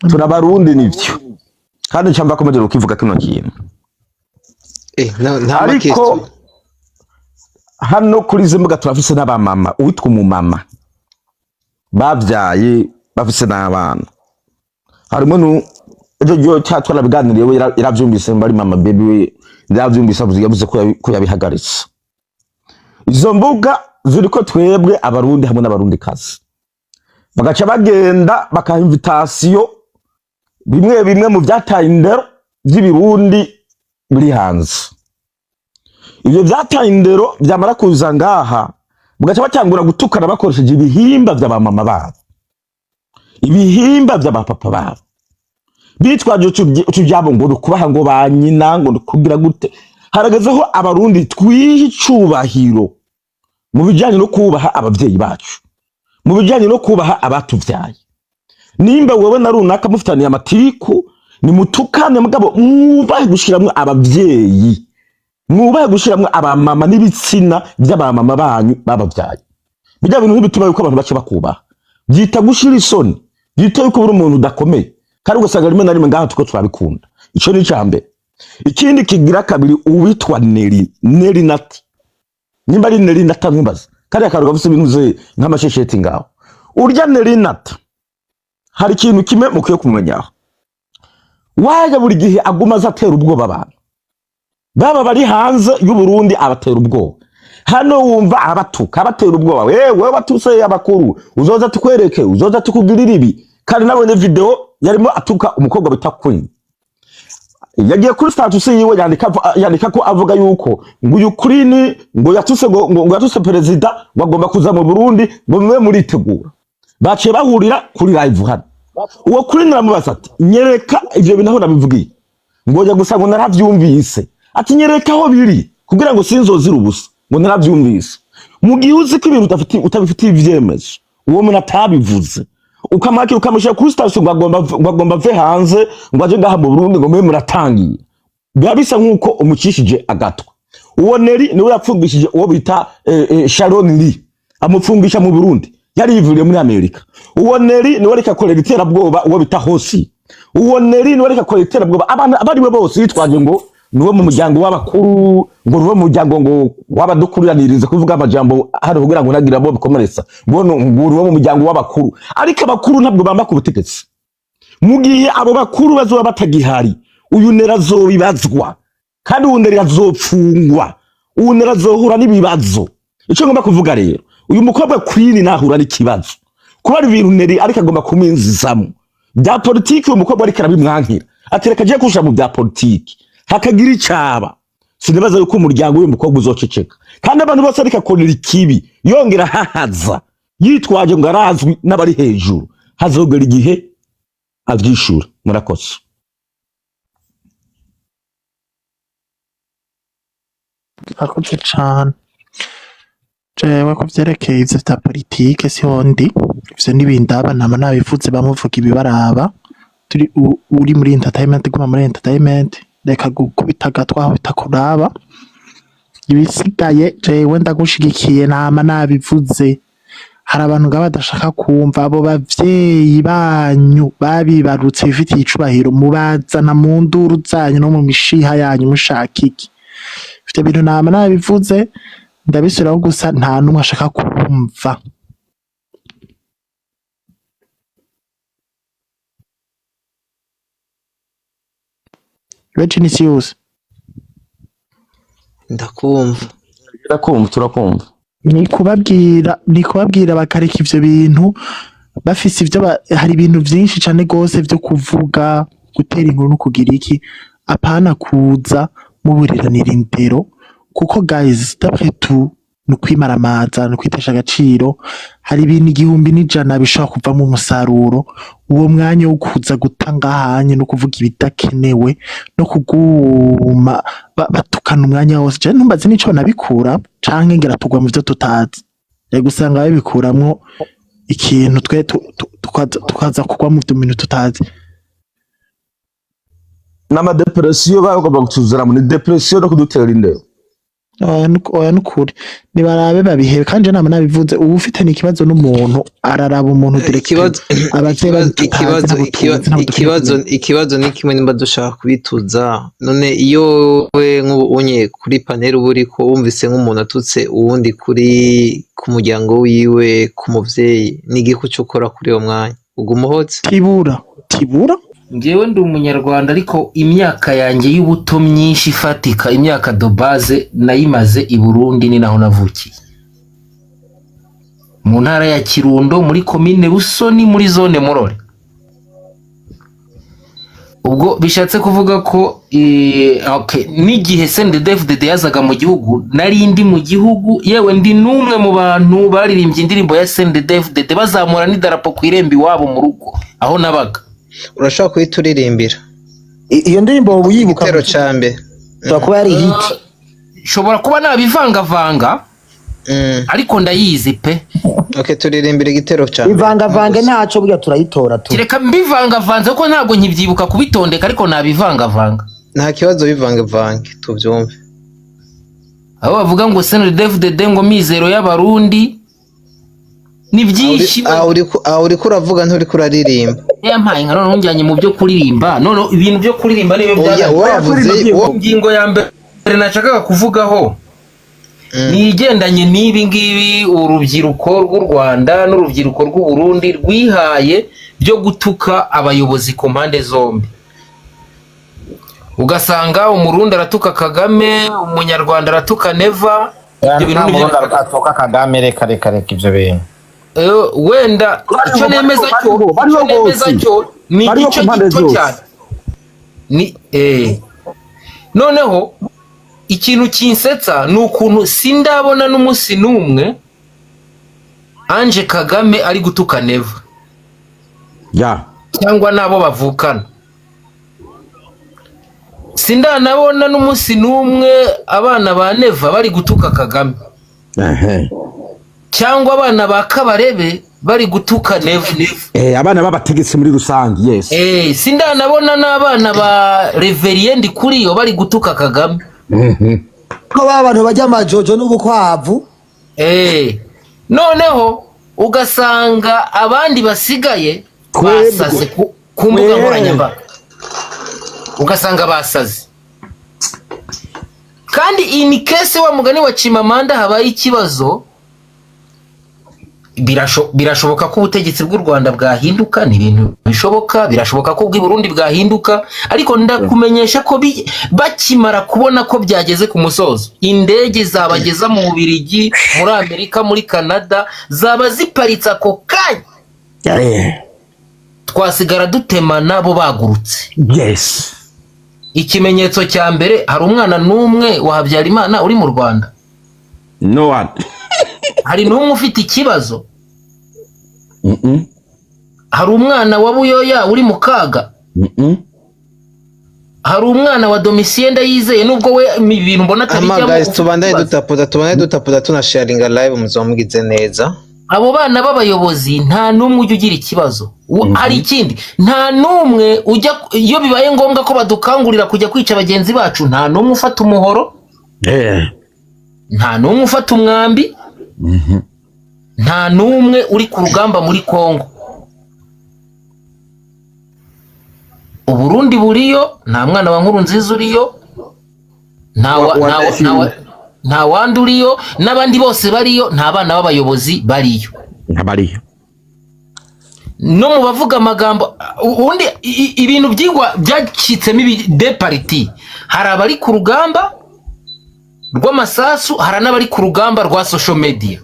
turabarundi nivyo kandi cyamba komeje ukivuga kino kintu nta ariko makesi hano kuri zimbuga turafise n'abamama uwitwa umumama bavyaye bafise n'abana harimo ejo cyatwara biganiriye yaravyumvise mbari mama baby we yaravyumvise yavuze ko yabihagaritse izo mbuga ziriko twebwe abarundi hamwe n'abarundi kazi bagaca bagenda baka invitation bimwe mu byataye indero by'ibirundi biri hanze ibyo byataye indero byamara kuza ngaha bugaca batangura gutukana bakoresheje ibihimba by'abamama babo ibihimba by'abapapa babo bitwaje utubyabo ngo kubaha ngo banyina ngo kugira gute haragazeho abarundi twihicubahiro mu bijyanye no kubaha abavyeyi bacu mu bijyanye no kubaha abatuvyaye nimba wewe na runaka mufitaniye amatiku ni mutukane mugabo mwubahe gushiramwe abavyeyi mwubahe gushiramwe abamama n'ibitsina by'abamama banyu babavyaye bijya bintu ntibituma yuko abantu bace bakubaha byita gushira isoni byita yuko buri umuntu udakomeye kandi ugasanga rimwe na rimwe ngaha tuko turabikunda ico ni cyambe ikindi kigira kabiri uwitwa Neri Nati nimba ari Neri Nati ntumbaza kandi akaruga bise binuze nk'amashesheti ngaho urya Neri Nati hari ikintu kimwe mukwiye kumenyaho waje buri gihe aguma azatera ubwoba abantu baba bari hanze y'u Burundi abatera ubwoba hano wumva abatuka abatera ubwoba wewe batuse abakuru uzoza tukwereke uzoza tukugirira ibi kandi nabonye video yarimo atuka umukobwa bita Queen yagiye kuri status yiwe yandika ko avuga yuko ngo uyu Queen ngo yatuse ngo yatuse perezida bagomba kuza mu Burundi ngo mwe muritegura baciye bahurira kuri live hano uwo Queen aramubaza ati nyereka ivyo binaho nabivugiye ngo njya gusa ngo naravyumvise ati nyereka aho biri kugira ngo sinzozira ubusa ngo naravyumvise mu gihe uzi ko ibintu utabifitiye ivyemezo uwo muntu atabivuze ukamaki ukamushyira kuri station ngo agomba ve hanze ngo aje ngaha mu Burundi ngo mwe muratangiye biba bisa nk'uko umucishije agatwa uwo Neri niwe yapfungishije uwo bita Sharon Lee amupfungisha mu Burundi yari yivuriye muri Amerika uwo Neri niwe reka korera iterabwoba uwo bita Hosi uwo Neri niwe reka korera iterabwoba abantu abariwe bose yitwaje ngo nuwo mu muryango w'abakuru ngo nuwo mu muryango ngo wabadukuriranirize kuvuga amajambo hari kugira ngo nagira bo bikomeretsa ngo nuwo mu muryango w'abakuru ariko abakuru ntabwo bamba ku butegetsi mu gihe abo bakuru bazoba batagihari uyu Neri azobibazwa kandi uyu Neri azopfungwa uyu Neri azohura n'ibibazo ico ngomba kuvuga rero uyu mukobwa Queen nahura n'ikibazo kuba ari ibintu Neri ariko agomba kuminzizamo bya politiki uyu mukobwa ariko arabimwankira atereka agiye kusha mu bya politiki hakagira icaba sinibaza yuko umuryango w'uyu mukobwa uzoceceka kandi abantu bose ariko akorera ikibi yongera hahaza yitwaje ngo arazwi n'abari hejuru hazogera igihe avyishura murakoze akoze cane jewe ko vyerekeye ivyo vya politike siho ndi ivyo n'ibindaba nama nabivuze bamuvuga ibibaraba turi uri muri entertainment guma muri entertainment reka gukubita gatwaho bitakuraba ibisigaye jewe ndagushigikiye nama nabivuze hari abantu ngaba badashaka kumva abo bavyeyi banyu babibarutse bifitiye icubahiro mubazana mu nduru zanyu no mu mishiha yanyu mushaka iki ivyo bintu nama nabivuze ndabisubiraho gusa nta numwe ashaka kumva Virginisius ndakumva turakumva ni kubabwira bakareka ivyo bintu bafise ivyo hari ibintu vyinshi cane gose vyo kuvuga gutera inkuru no kugira iki apana kuza muburiranira indero kuko guys d'après tout nukwimaramaza nukwitesha agaciro hari ibintu 1,100 bishobora kuvamo umusaruro uwo mwanya wo kuza gutangahanye no kuvuga ibidakenewe no kuguma batukana umwanya wose je ntumbaze nico nabikura canke ngera tugwa mu byo tutazi gusanga babikuramwo ikintu twe tukaza kugwa mu bintu tutazi n'ama depression bagomba gutuzura muri depression no kudutera indero oya nukuri nibarabe babihebe kandi nama nabivuze ubu ufite n'ikibazo n'umuntu araraba umuntu direct ikibazo ni kimwe nimba dushaka kubituza none iyo we nk'ubunye kuri panel uburi ko wumvise nk'umuntu atutse uwundi kuri ku muryango wiwe ku muvyeyi n'igiku cyo ukora kuri uwo mwanya ugumuhotse tibura Ngewe ndi umunyarwanda ariko imyaka yanjye y'ubuto myinshi ifatika imyaka de base nayimaze i Burundi ni naho navukiye mu ntara ya Kirundo muri commune Busoni muri zone Murore ubwo bishatse kuvuga ko n'igihe CNDD-FDD yazaga mu gihugu nari ndi mu gihugu yewe ndi numwe mu bantu baririmbye indirimbo ya CNDD-FDD bazamura n'idarapo ku irembi wabo mu rugo aho nabaga urashaka kuyituririmbira iyo ndirimbo uyibuka igitero cambe kuba yari hit shobora kuba nabivangavanga ariko ndayizi pe okay turirimbira igitero cambe ivangavanga ntaco burya turayitora tu kireka mbivangavanze ko ntago nkibyibuka kubitondeka ariko nabivangavanga nta kibazo bivangavange tuvyumve abo bavuga ngo CNDD-FDD ngo mizero y'abarundi ni byinshi uri kuravuga nturi kuraririmba yampaye nka none njyanye mu byo kuririmba none ibintu byo kuririmba nibe byavuze ingingo ya mbere nashakaga kuvugaho ni igendanye n'ibi ngibi urubyiruko rw'u Rwanda n'urubyiruko rw'u Burundi rwihaye byo gutuka abayobozi ku mpande zombi ugasanga umurundi aratuka Kagame umunyarwanda aratuka Neva ibyo bintu ni atuka Kagame reka ibyo bintu wenda icyo nemeza cyo ni igice gito cyane ni noneho ikintu kinsetsa ni ukuntu sindabona n'umunsi n'umwe Ange Kagame ari gutuka Neva cyangwa nabo bavukana sindanabona n'umunsi n'umwe abana ba Neva bari gutuka Kagame cyangwa abana ba Kabarebe bari gutuka Neva abana b'abategetsi muri rusange yes sindanabona n'abana ba Reverien Ndikuriyo bari gutuka Kagame ko babantu bajya amajojo n'ubukwavu noneho ugasanga abandi basigaye basaze ku mbuga nkoranyambaga ugasanga basaze kandi in case wa mugani wa Chimamanda habaye ikibazo birashoboka ko ubutegetsi bw'u Rwanda bwahinduka ni ibintu bishoboka birashoboka ko bw'i Burundi bwahinduka ariko ndakumenyesha ko bakimara kubona ko byageze ku musozo indege zabageza mu Bubiligi muri Amerika muri Canada zaba ziparitse ako kanya twasigara dutemana bo bagurutse yes ikimenyetso cya mbere hari umwana n'umwe wa Habyarimana uri mu Rwanda no one hari n'umwe ufite ikibazo hari umwana wa Buyoya uri mu kaga hari umwana wa Domitien Ndayizeye nubwo we ibintu mbona atabijyamo guys tubandanye dutapuda tunasharinga live muzomugize neza abo bana b'abayobozi nta numwe ujya ugira ikibazo hari ikindi nta numwe ujya iyo bibaye ngombwa ko badukangurira kujya kwica bagenzi bacu nta numwe ufata umuhoro nta numwe ufata umwambi nta numwe uri ku rugamba muri Kongo Uburundi buriyo nta mwana wa Nkurunziza uriyo nta wandi uriyo n'abandi bose bariyo nta bana b'abayobozi bariyo no mu bavuga amagambo ubundi ibintu byigwa byacitsemo de parti hari abari ku rugamba rw'amasasu hari n'abari ku rugamba rwa social media